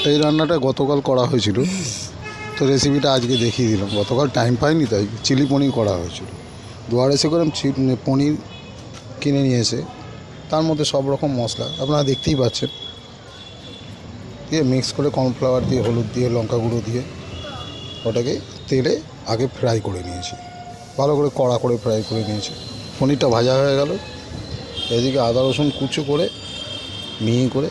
এই রান্নাটা গতকাল করা হয়েছিল, তো রেসিপিটা আজকে দেখিয়ে দিলাম। গতকাল টাইম পাইনি তাই চিলি পনির করা হয়েছিল। 250 গ্রাম পনির কিনে নিয়ে এসে তার মধ্যে সব রকম মশলা আপনারা দেখতেই পাচ্ছেন দিয়ে মিক্স করে কর্নফ্লাওয়ার দিয়ে, হলুদ দিয়ে, লঙ্কা গুঁড়ো দিয়ে ওটাকে তেলে আগে ফ্রাই করে নিয়েছি, ভালো করে কড়া করে ফ্রাই করে নিয়েছি। পনিরটা ভাজা হয়ে গেল, এদিকে আদা রসুন কুচো করে মিহি করে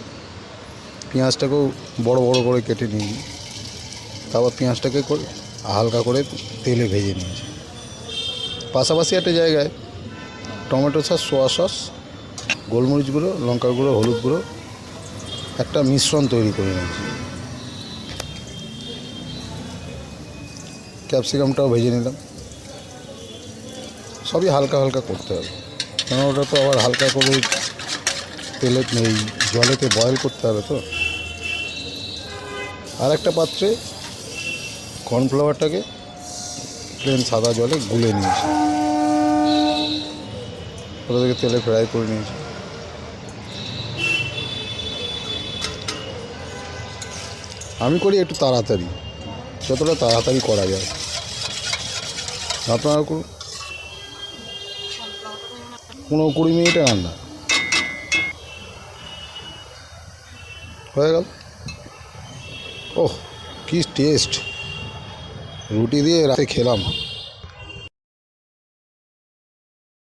পেঁয়াজটাকেও বড় বড় করে কেটে নিয়ে তারপর পেঁয়াজটাকে করে হালকা করে তেলে ভেজে নিয়েছি। পাশাপাশি একটা জায়গায় টমেটো সস, সোয়া সস, গোলমরিচ গুঁড়ো, লঙ্কা গুঁড়ো, হলুদ গুঁড়ো একটা মিশ্রণ তৈরি করে নিয়েছি। ক্যাপসিকামটাও ভেজে নিলাম। সবই হালকা হালকা করতে হবে, কেন ওটা তো আবার হালকা করে তেলে এই জলেতে বয়েল করতে হবে। তো আর একটা পাত্রে কর্নফ্লাওয়ারটাকে প্লেন সাদা জলে গুলে নিয়েছি, ওটা থেকে তেলে ফ্রাই করে নিয়েছি। আমি করি একটু তাড়াতাড়ি, যতটা তাড়াতাড়ি করা যায়। আপনারা করুন, 15-20 মিনিটে রান্না হয়ে গেল। ওহ, কি টেস্ট! রুটি দিয়ে রাতে খেলাম।